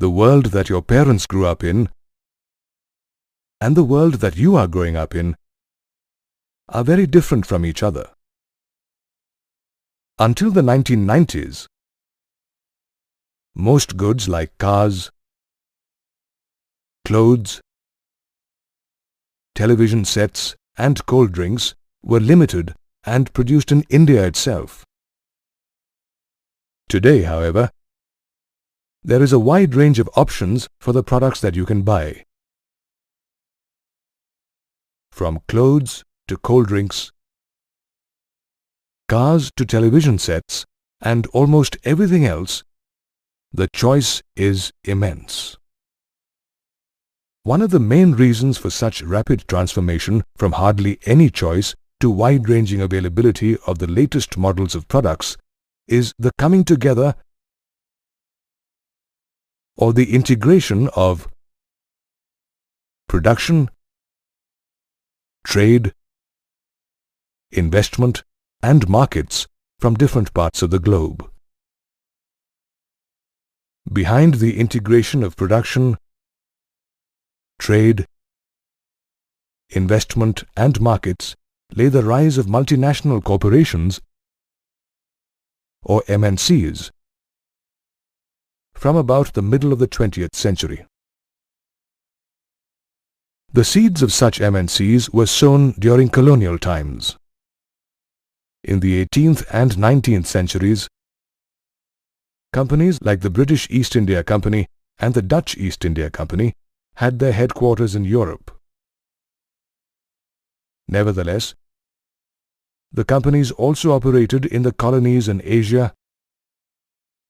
the world that your parents grew up in and the world that you are growing up in are very different from each other. Until the 1990s, most goods like cars, clothes, television sets and cold drinks were limited and produced in India itself. Today, however, there is a wide range of options for the products that you can buy. From clothes to cold drinks, cars to television sets, and almost everything else, the choice is immense. One of the main reasons for such rapid transformation from hardly any choice to wide-ranging availability of the latest models of products is the coming together or the integration of production, trade, investment, and markets from different parts of the globe. Behind the integration of production, trade, investment, and markets lay the rise of multinational corporations or MNCs from about the middle of the 20th century. The seeds of such MNCs were sown during colonial times. In the 18th and 19th centuries, companies like the British East India Company and the Dutch East India Company had their headquarters in Europe. Nevertheless, the companies also operated in the colonies in Asia,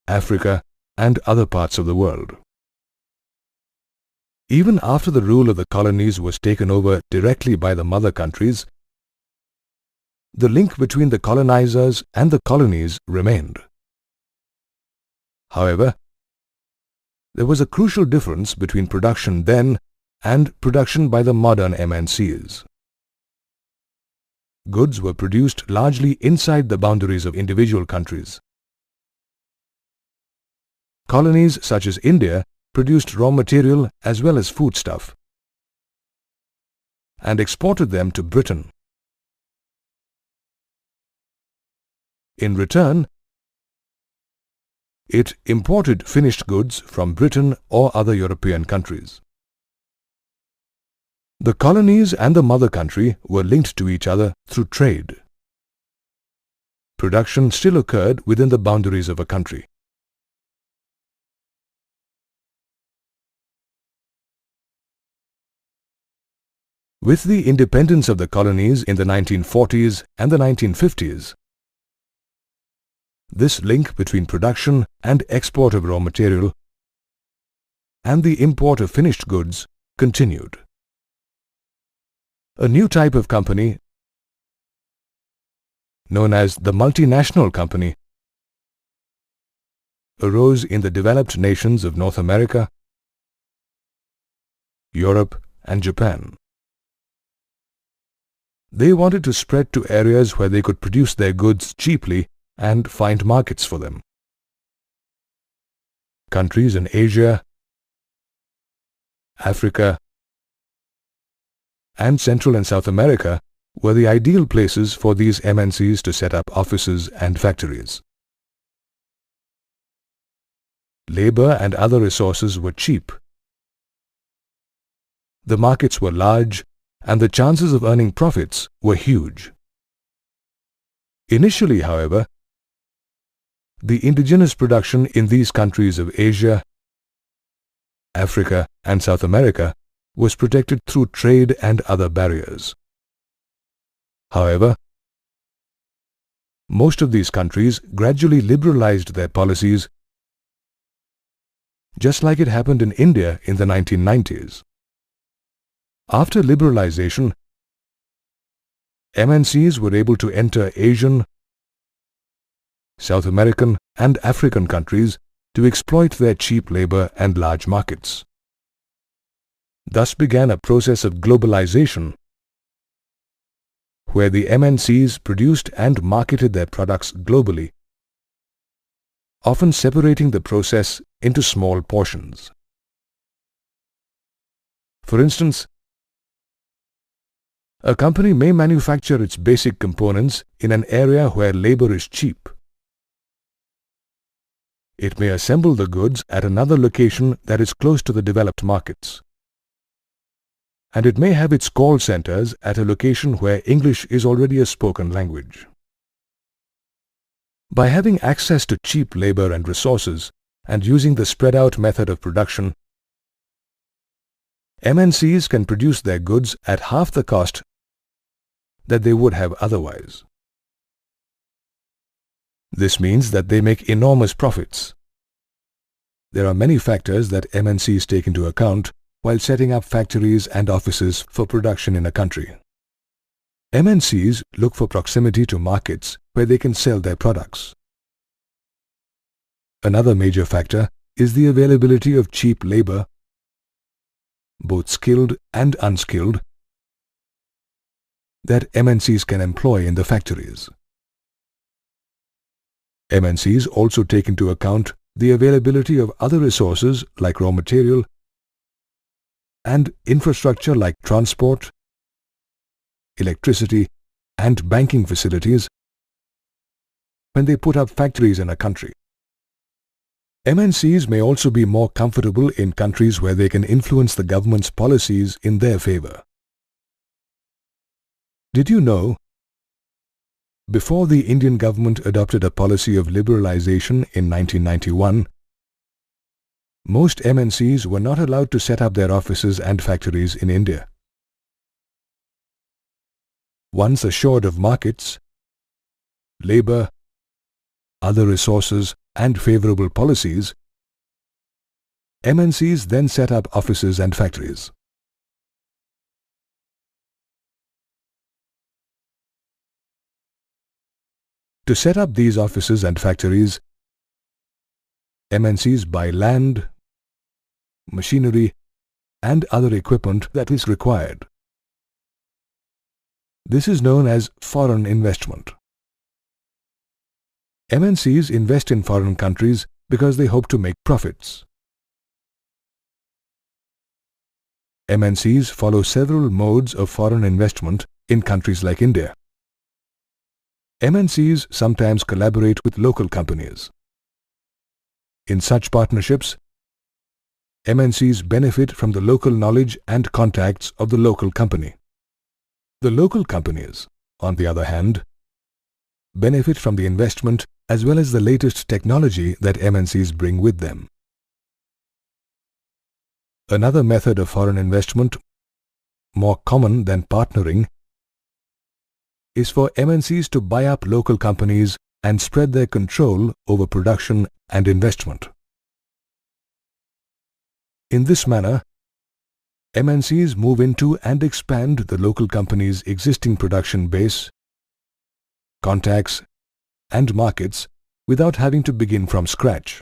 Africa, and other parts of the world. Even after the rule of the colonies was taken over directly by the mother countries, the link between the colonizers and the colonies remained. However, there was a crucial difference between production then and production by the modern MNCs. Goods were produced largely inside the boundaries of individual countries. Colonies such as India produced raw material as well as foodstuff and exported them to Britain. In return, it imported finished goods from Britain or other European countries. The colonies and the mother country were linked to each other through trade. Production still occurred within the boundaries of a country. With the independence of the colonies in the 1940s and the 1950s, this link between production and export of raw material and the import of finished goods continued. A new type of company, known as the multinational company, arose in the developed nations of North America, Europe, and Japan. They wanted to spread to areas where they could produce their goods cheaply and find markets for them. Countries in Asia, Africa, and Central and South America were the ideal places for these MNCs to set up offices and factories. Labor and other resources were cheap. The markets were large, and the chances of earning profits were huge. Initially, however, the indigenous production in these countries of Asia, Africa, and South America was protected through trade and other barriers. However, most of these countries gradually liberalized their policies, just like it happened in India in the 1990s. After liberalization, MNCs were able to enter Asian, South American, and African countries to exploit their cheap labor and large markets. Thus began a process of globalization, where the MNCs produced and marketed their products globally, often separating the process into small portions. For instance, a company may manufacture its basic components in an area where labor is cheap. It may assemble the goods at another location that is close to the developed markets. And it may have its call centers at a location where English is already a spoken language. By having access to cheap labor and resources and using the spread-out method of production, MNCs can produce their goods at half the cost that they would have otherwise. This means that they make enormous profits. There are many factors that MNCs take into account while setting up factories and offices for production in a country. MNCs look for proximity to markets where they can sell their products. Another major factor is the availability of cheap labor, both skilled and unskilled, that MNCs can employ in the factories. MNCs also take into account the availability of other resources like raw material and infrastructure like transport, electricity, and banking facilities when they put up factories in a country. MNCs may also be more comfortable in countries where they can influence the government's policies in their favor. Did you know, before the Indian government adopted a policy of liberalization in 1991, most MNCs were not allowed to set up their offices and factories in India. Once assured of markets, labor, other resources, and favorable policies, MNCs then set up offices and factories. To set up these offices and factories, MNCs buy land, machinery, and other equipment that is required. This is known as foreign investment. MNCs invest in foreign countries because they hope to make profits. MNCs follow several modes of foreign investment in countries like India. MNCs sometimes collaborate with local companies. In such partnerships, MNCs benefit from the local knowledge and contacts of the local company. The local companies, on the other hand, benefit from the investment as well as the latest technology that MNCs bring with them. Another method of foreign investment, more common than partnering, is for MNCs to buy up local companies and spread their control over production and investment. In this manner, MNCs move into and expand the local company's existing production base, contacts, and markets without having to begin from scratch.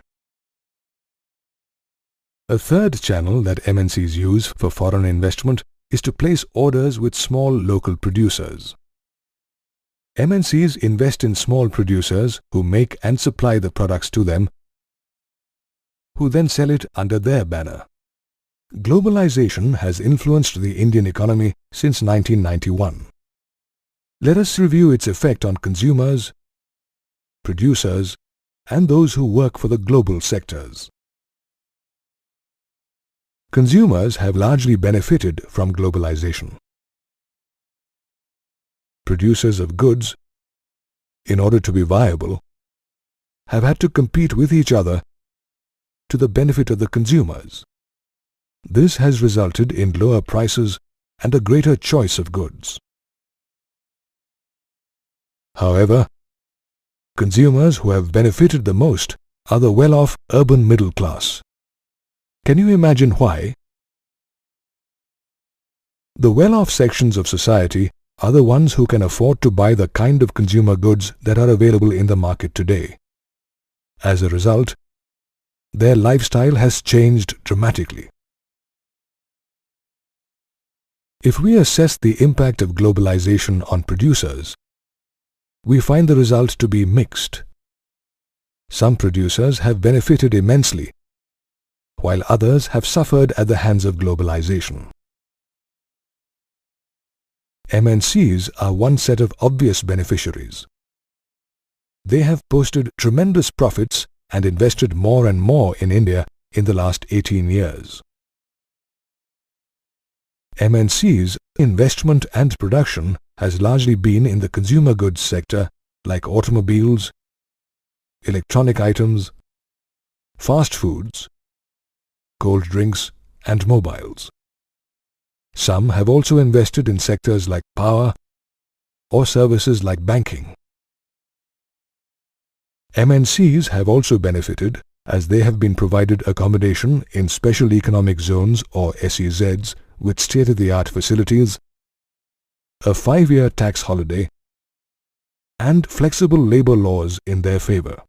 A third channel that MNCs use for foreign investment is to place orders with small local producers. MNCs invest in small producers who make and supply the products to them, who then sell it under their banner. Globalization has influenced the Indian economy since 1991. Let us review its effect on consumers, producers, and those who work for the global sectors. Consumers have largely benefited from globalization. Producers of goods, in order to be viable, have had to compete with each other to the benefit of the consumers. This has resulted in lower prices and a greater choice of goods. However, consumers who have benefited the most are the well-off urban middle class. Can you imagine why? The well-off sections of society are the ones who can afford to buy the kind of consumer goods that are available in the market today. As a result, their lifestyle has changed dramatically. If we assess the impact of globalization on producers, we find the result to be mixed. Some producers have benefited immensely, while others have suffered at the hands of globalization. MNCs are one set of obvious beneficiaries. They have posted tremendous profits and invested more and more in India in the last 18 years. MNCs' investment and production has largely been in the consumer goods sector like automobiles, electronic items, fast foods, cold drinks and mobiles. Some have also invested in sectors like power or services like banking. MNCs have also benefited as they have been provided accommodation in special economic zones or SEZs with state-of-the-art facilities, a 5-year tax holiday, and flexible labor laws in their favor.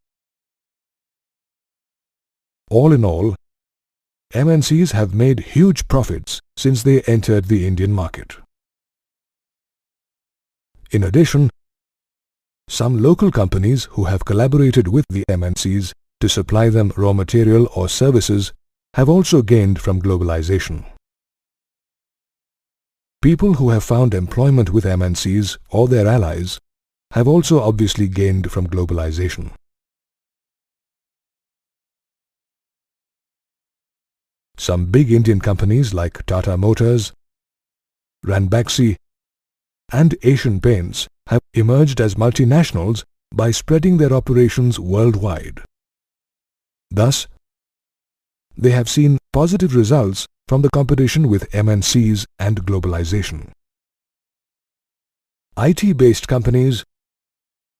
All in all, MNCs have made huge profits since they entered the Indian market. In addition, some local companies who have collaborated with the MNCs to supply them raw material or services have also gained from globalization. People who have found employment with MNCs or their allies have also obviously gained from globalization. Some big Indian companies like Tata Motors, Ranbaxy, and Asian Paints have emerged as multinationals by spreading their operations worldwide. Thus, they have seen positive results from the competition with MNCs and globalization. IT-based companies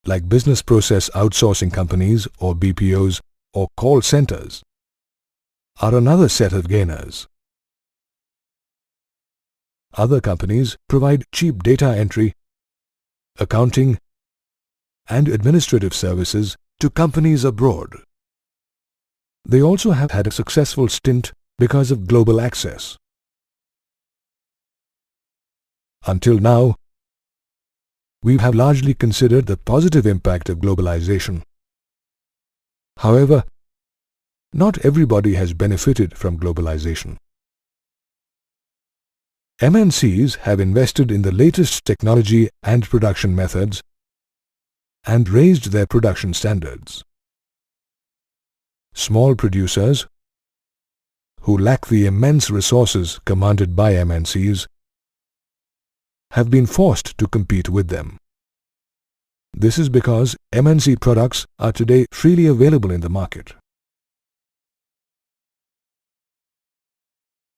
like business process outsourcing companies or BPOs or call centers are another set of gainers. Other companies provide cheap data entry, accounting, and administrative services to companies abroad. They also have had a successful stint because of global access. Until now, we have largely considered the positive impact of globalization. However, not everybody has benefited from globalization. MNCs have invested in the latest technology and production methods and raised their production standards. Small producers who lack the immense resources commanded by MNCs have been forced to compete with them. This is because MNC products are today freely available in the market.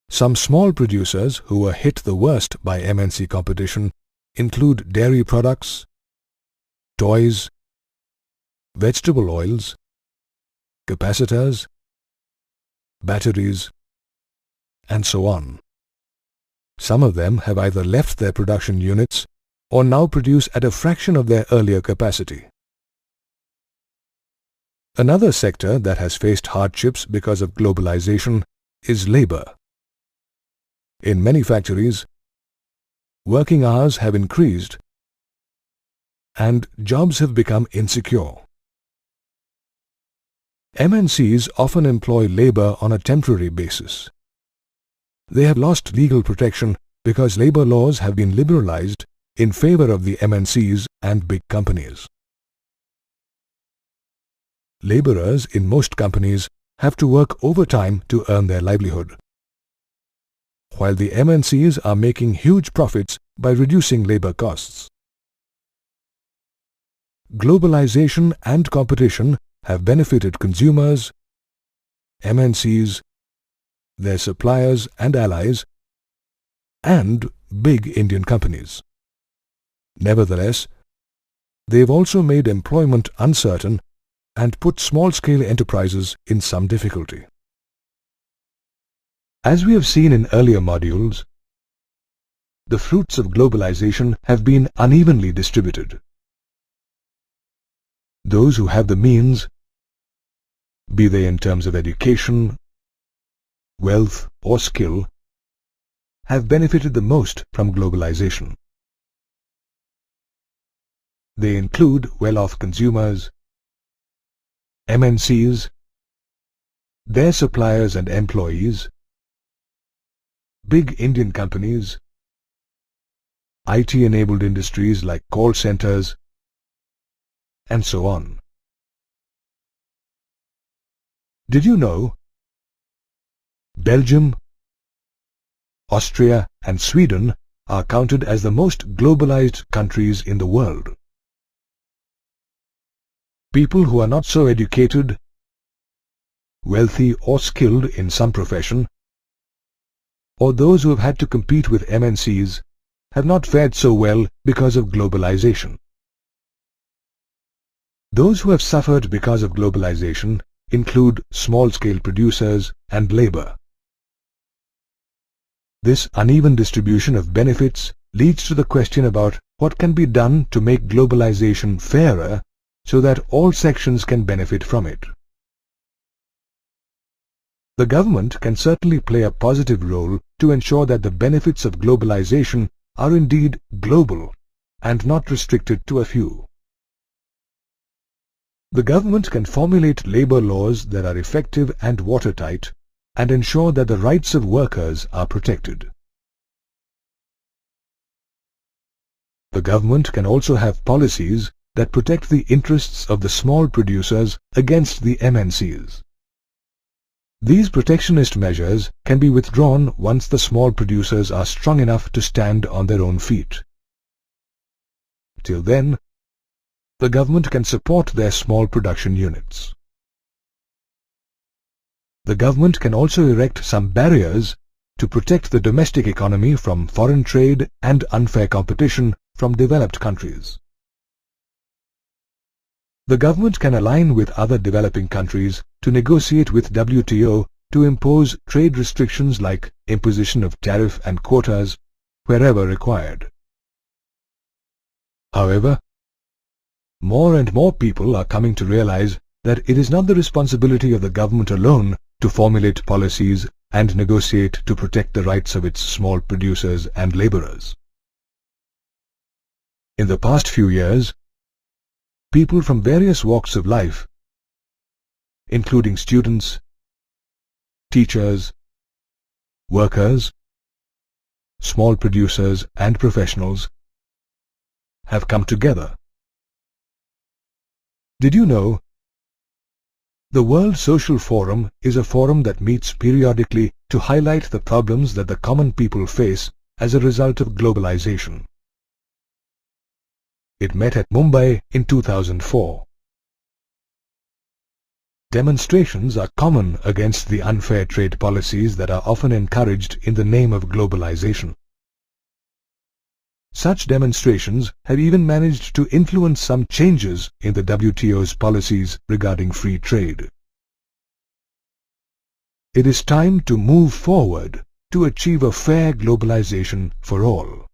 Some small producers who were hit the worst by MNC competition include dairy products, toys, vegetable oils, capacitors, batteries, and so on. Some of them have either left their production units or now produce at a fraction of their earlier capacity. Another sector that has faced hardships because of globalization is labor. In many factories, working hours have increased and jobs have become insecure. MNCs often employ labor on a temporary basis. They have lost legal protection because labor laws have been liberalized in favor of the MNCs and big companies. Laborers in most companies have to work overtime to earn their livelihood, while the MNCs are making huge profits by reducing labor costs. Globalization and competition have benefited consumers, MNCs, their suppliers and allies, and big Indian companies. Nevertheless, they have also made employment uncertain and put small-scale enterprises in some difficulty. As we have seen in earlier modules, the fruits of globalization have been unevenly distributed. Those who have the means, be they in terms of education, wealth or skill, have benefited the most from globalization. They include well-off consumers, MNCs, their suppliers and employees, big Indian companies, IT-enabled industries like call centers, and so on. Did you know Belgium, Austria, and Sweden are counted as the most globalized countries in the world? People who are not so educated, wealthy, or skilled in some profession, or those who have had to compete with MNCs, have not fared so well because of globalization. Those who have suffered because of globalization include small-scale producers and labor. This uneven distribution of benefits leads to the question about what can be done to make globalization fairer so that all sections can benefit from it. The government can certainly play a positive role to ensure that the benefits of globalization are indeed global and not restricted to a few. The government can formulate labor laws that are effective and watertight and ensure that the rights of workers are protected. The government can also have policies that protect the interests of the small producers against the MNCs. These protectionist measures can be withdrawn once the small producers are strong enough to stand on their own feet. Till then, the government can support their small production units. The government can also erect some barriers to protect the domestic economy from foreign trade and unfair competition from developed countries. The government can align with other developing countries to negotiate with WTO to impose trade restrictions like imposition of tariff and quotas wherever required. However, more and more people are coming to realize that it is not the responsibility of the government alone to formulate policies and negotiate to protect the rights of its small producers and laborers. In the past few years, people from various walks of life, including students, teachers, workers, small producers and professionals, have come together. Did you know the World Social Forum is a forum that meets periodically to highlight the problems that the common people face as a result of globalization? It met at Mumbai in 2004. Demonstrations are common against the unfair trade policies that are often encouraged in the name of globalization. Such demonstrations have even managed to influence some changes in the WTO's policies regarding free trade. It is time to move forward to achieve a fair globalization for all.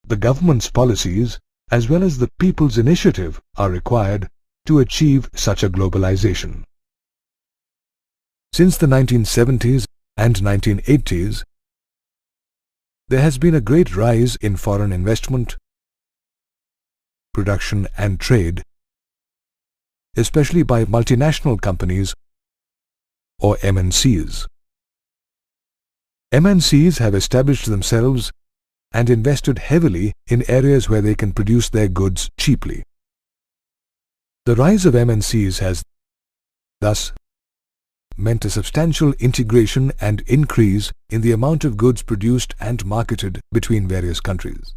The government's policies, as well as the people's initiative, are required to achieve such a globalization. Since the 1970s and 1980s, there has been a great rise in foreign investment, production and trade, especially by multinational companies or MNCs. MNCs have established themselves and invested heavily in areas where they can produce their goods cheaply. The rise of MNCs has thus meant a substantial integration and increase in the amount of goods produced and marketed between various countries.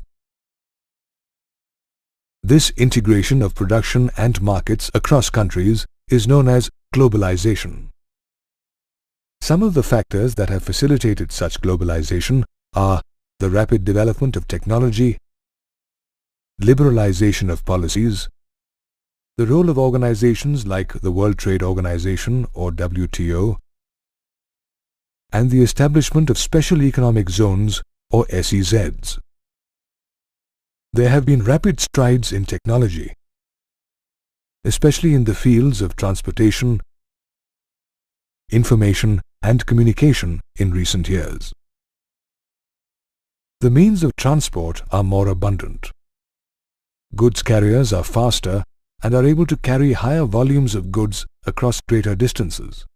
This integration of production and markets across countries is known as globalization. Some of the factors that have facilitated such globalization are the rapid development of technology, liberalization of policies, the role of organizations like the World Trade Organization or WTO, and the establishment of special economic zones or SEZs. There have been rapid strides in technology, especially in the fields of transportation, information and communication in recent years. The means of transport are more abundant. Goods carriers are faster and are able to carry higher volumes of goods across greater distances.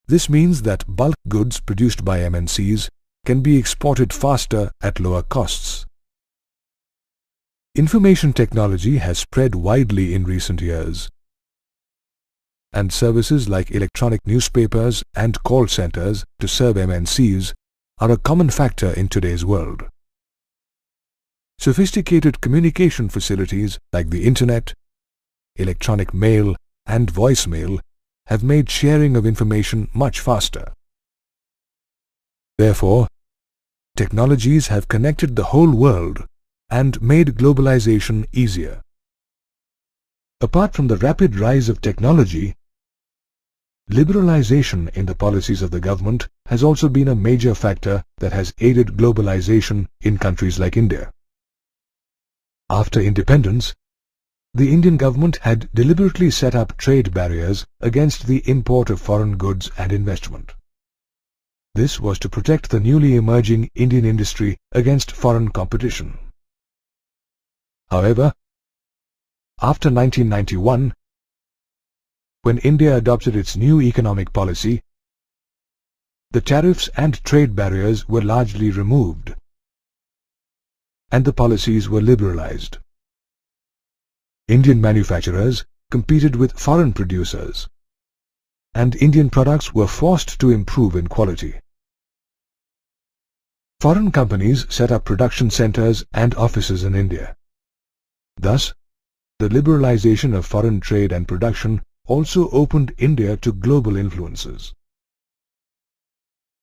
This means that bulk goods produced by MNCs can be exported faster at lower costs. Information technology has spread widely in recent years, and services like electronic newspapers and call centers to serve MNCs are a common factor in today's world. Sophisticated communication facilities like the Internet, electronic mail, and voicemail have made sharing of information much faster. Therefore, technologies have connected the whole world and made globalization easier. Apart from the rapid rise of technology, liberalization in the policies of the government has also been a major factor that has aided globalization in countries like India. After independence, the Indian government had deliberately set up trade barriers against the import of foreign goods and investment. This was to protect the newly emerging Indian industry against foreign competition. However, after 1991, when India adopted its new economic policy, the tariffs and trade barriers were largely removed, and the policies were liberalized. Indian manufacturers competed with foreign producers, and Indian products were forced to improve in quality. Foreign companies set up production centers and offices in India. Thus, the liberalization of foreign trade and production also opened India to global influences.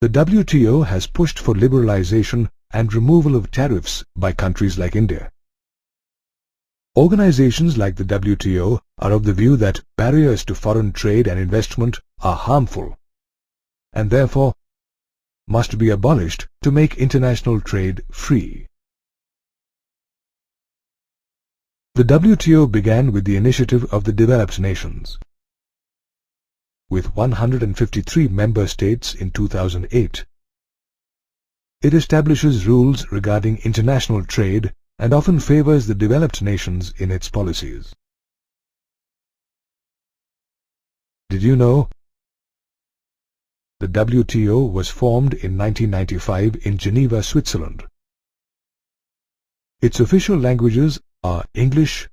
The WTO has pushed for liberalization and removal of tariffs by countries like India. Organizations like the WTO are of the view that barriers to foreign trade and investment are harmful and therefore must be abolished to make international trade free. The WTO began with the initiative of the developed nations. With 153 member states in 2008, it establishes rules regarding international trade and often favors the developed nations in its policies. Did you know? The WTO was formed in 1995 in Geneva, Switzerland. Its official languages are English,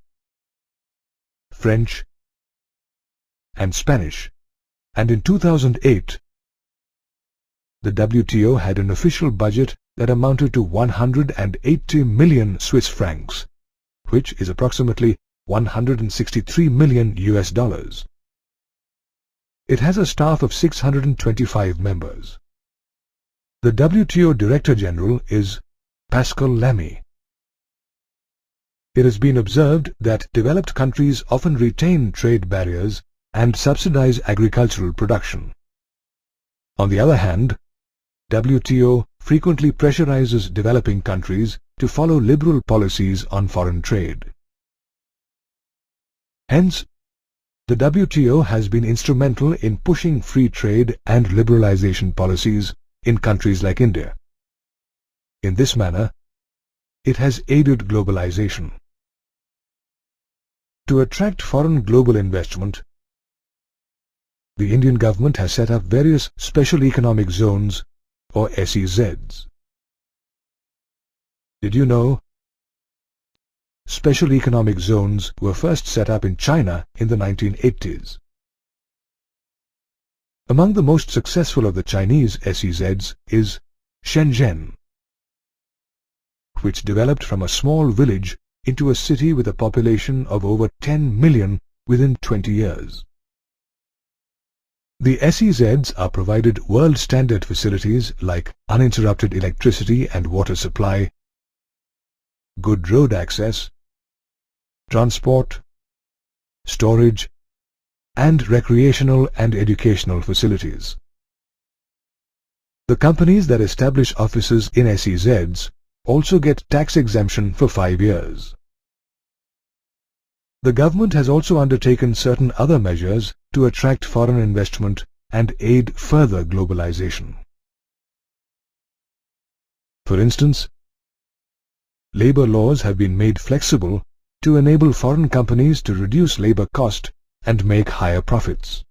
French, and Spanish, and in 2008, the WTO had an official budget that amounted to 180 million Swiss francs, which is approximately 163 million US dollars. It has a staff of 625 members. The WTO Director General is Pascal Lamy. It has been observed that developed countries often retain trade barriers and subsidize agricultural production. On the other hand, WTO frequently pressurizes developing countries to follow liberal policies on foreign trade. Hence, the WTO has been instrumental in pushing free trade and liberalization policies in countries like India. In this manner, it has aided globalization. To attract foreign global investment, the Indian government has set up various special economic zones or SEZs. Did you know? Special economic zones were first set up in China in the 1980s. Among the most successful of the Chinese SEZs is Shenzhen, which developed from a small village into a city with a population of over 10 million within 20 years. The SEZs are provided world-standard facilities like uninterrupted electricity and water supply, good road access, transport, storage, and recreational and educational facilities. The companies that establish offices in SEZs also get tax exemption for 5 years. The government has also undertaken certain other measures to attract foreign investment and aid further globalization. For instance, labor laws have been made flexible to enable foreign companies to reduce labor cost and make higher profits.